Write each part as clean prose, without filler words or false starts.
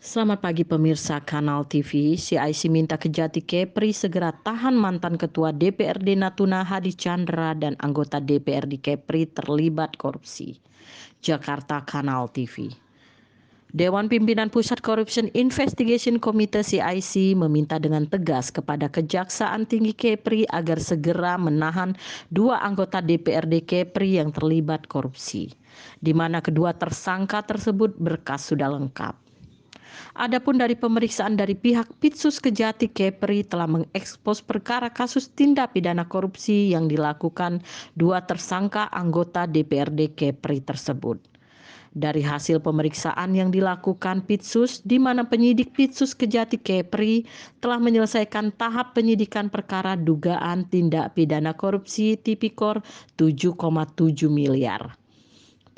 Selamat pagi pemirsa Kanal TV. CIC minta Kejati Kepri segera tahan mantan Ketua DPRD Natuna Hadi Chandra dan anggota DPRD Kepri terlibat korupsi. Jakarta Kanal TV. Dewan Pimpinan Pusat Corruption Investigation Committee CIC meminta dengan tegas kepada Kejaksaan Tinggi Kepri agar segera menahan dua anggota DPRD Kepri yang terlibat korupsi, di mana kedua tersangka tersebut berkas sudah lengkap. Adapun dari pemeriksaan dari pihak Pitsus Kejati Kepri telah mengekspos perkara kasus tindak pidana korupsi yang dilakukan dua tersangka anggota DPRD Kepri tersebut. Dari hasil pemeriksaan yang dilakukan Pitsus, di mana penyidik Pitsus Kejati Kepri telah menyelesaikan tahap penyidikan perkara dugaan tindak pidana korupsi Tipikor 7,7 miliar.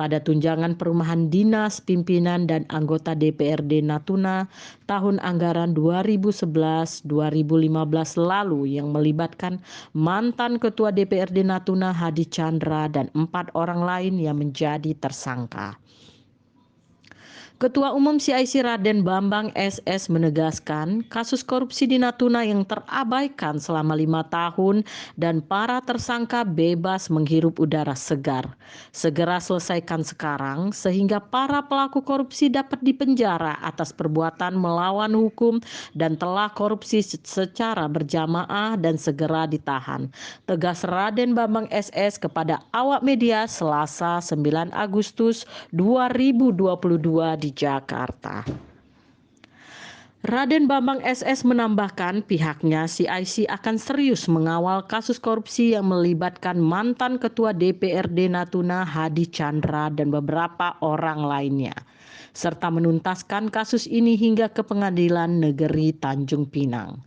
Pada tunjangan perumahan dinas, pimpinan, dan anggota DPRD Natuna tahun anggaran 2011-2015 lalu yang melibatkan mantan Ketua DPRD Natuna Hadi Chandra dan 4 orang lain yang menjadi tersangka. Ketua Umum CIC Raden Bambang SS menegaskan kasus korupsi di Natuna yang terabaikan selama 5 tahun dan para tersangka bebas menghirup udara segar. Segera selesaikan sekarang sehingga para pelaku korupsi dapat dipenjara atas perbuatan melawan hukum dan telah korupsi secara berjamaah dan segera ditahan. Tegas Raden Bambang SS kepada awak media Selasa 9 Agustus 2022 di Jakarta. Raden Bambang SS menambahkan pihaknya CIC akan serius mengawal kasus korupsi yang melibatkan mantan Ketua DPRD Natuna Hadi Chandra dan beberapa orang lainnya, serta menuntaskan kasus ini hingga ke Pengadilan Negeri Tanjung Pinang.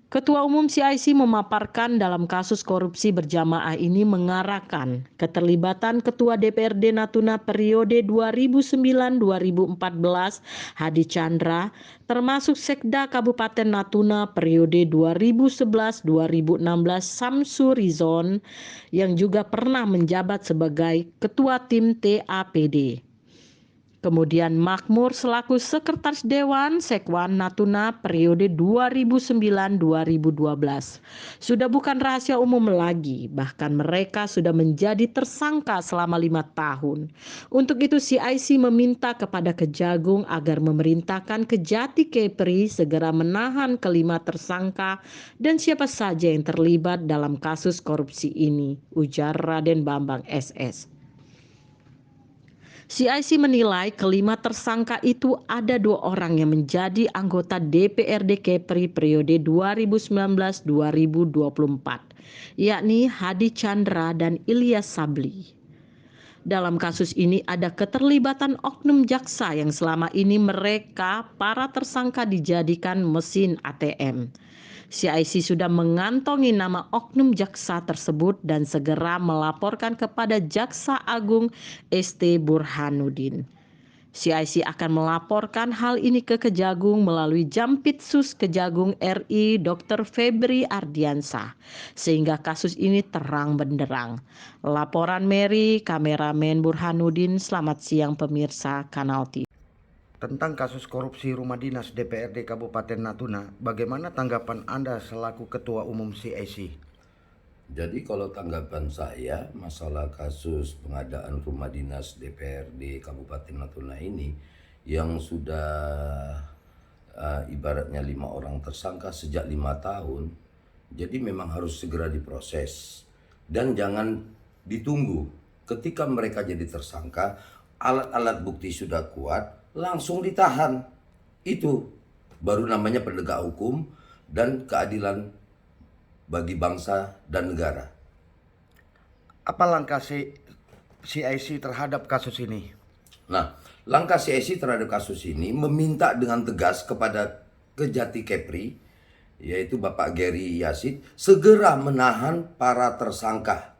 Ketua Umum CIC memaparkan dalam kasus korupsi berjamaah ini mengarahkan keterlibatan Ketua DPRD Natuna periode 2009-2014 Hadi Chandra, termasuk Sekda Kabupaten Natuna periode 2011-2016 Samsu Rizon yang juga pernah menjabat sebagai Ketua Tim TAPD. Kemudian Makmur selaku Sekretaris Dewan Sekwan Natuna periode 2009-2012. Sudah bukan rahasia umum lagi, bahkan mereka sudah menjadi tersangka selama 5 tahun. Untuk itu CIC meminta kepada Kejagung agar memerintahkan Kejati Kepri segera menahan kelima tersangka dan siapa saja yang terlibat dalam kasus korupsi ini, ujar Raden Bambang SS. CIC menilai kelima tersangka itu ada 2 orang yang menjadi anggota DPRD Kepri periode 2019-2024, yakni Hadi Chandra dan Ilyas Sabli. Dalam kasus ini ada keterlibatan oknum jaksa yang selama ini mereka para tersangka dijadikan mesin ATM. CIC sudah mengantongi nama oknum jaksa tersebut dan segera melaporkan kepada Jaksa Agung ST Burhanuddin. CIC akan melaporkan hal ini ke Kejagung melalui Jampitsus Kejagung RI Dr. Febri Ardiansah sehingga kasus ini terang benderang. Laporan Mary, kameramen Burhanuddin. Selamat siang pemirsa Kanal TV. Tentang kasus korupsi rumah dinas DPRD Kabupaten Natuna, bagaimana tanggapan Anda selaku Ketua Umum CIC? Jadi kalau tanggapan saya masalah kasus pengadaan rumah dinas DPRD Kabupaten Natuna ini yang sudah ibaratnya 5 orang tersangka sejak 5 tahun, jadi memang harus segera diproses dan jangan ditunggu. Ketika mereka jadi tersangka, alat-alat bukti sudah kuat, langsung ditahan. Itu baru namanya penegak hukum dan keadilan bagi bangsa dan negara. Apa langkah CIC terhadap kasus ini? Nah, langkah CIC terhadap kasus ini meminta dengan tegas kepada Kejati Kepri, yaitu Bapak Gary Yasid, segera menahan para tersangka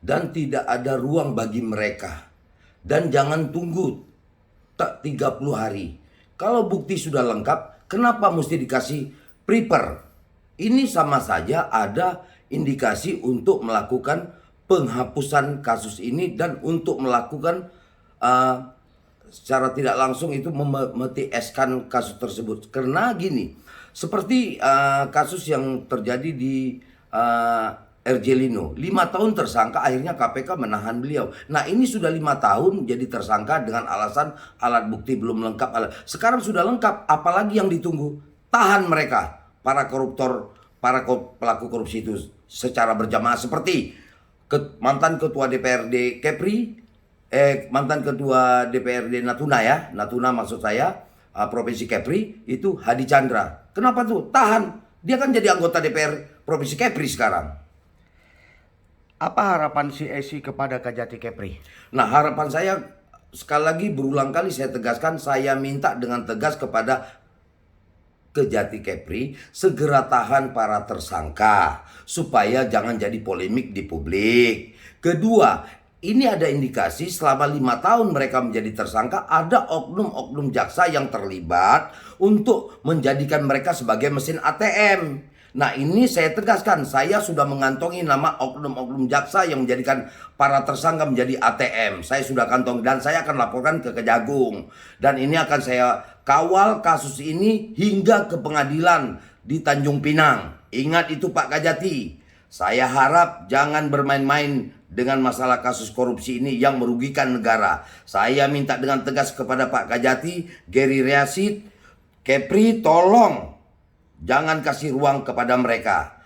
dan tidak ada ruang bagi mereka. Dan jangan tunggu 30 hari. Kalau bukti sudah lengkap, kenapa mesti dikasih prepper? Ini sama saja ada indikasi untuk melakukan penghapusan kasus ini dan untuk melakukan secara tidak langsung itu memetieskan kasus tersebut. Karena gini, seperti kasus yang terjadi di RJ Lino, 5 tahun tersangka, akhirnya KPK menahan beliau. Nah ini sudah 5 tahun jadi tersangka dengan alasan alat bukti belum lengkap. Sekarang sudah lengkap, apalagi yang ditunggu? Tahan mereka, para koruptor, para pelaku korupsi itu secara berjamaah, seperti mantan ketua DPRD Kepri, mantan ketua DPRD Natuna ya, Natuna maksud saya, Provinsi Kepri, itu Hadi Chandra. Kenapa tuh? Tahan, dia kan jadi anggota DPR Provinsi Kepri sekarang. Apa harapan CIC kepada Kejati Kepri? Nah harapan saya, sekali lagi berulang kali saya tegaskan, saya minta dengan tegas kepada Kejati Kepri segera tahan para tersangka supaya jangan jadi polemik di publik. Kedua, ini ada indikasi selama 5 tahun mereka menjadi tersangka, ada oknum-oknum jaksa yang terlibat untuk menjadikan mereka sebagai mesin ATM. Nah ini saya tegaskan, saya sudah mengantongi nama oknum-oknum jaksa yang menjadikan para tersangka menjadi ATM. Saya sudah kantong dan saya akan laporkan ke Kejagung. Dan ini akan saya kawal kasus ini hingga ke pengadilan di Tanjung Pinang. Ingat itu Pak Kajati. Saya harap jangan bermain-main dengan masalah kasus korupsi ini yang merugikan negara. Saya minta dengan tegas kepada Pak Kajati, Gary Yasid, Kepri, tolong jangan kasih ruang kepada mereka.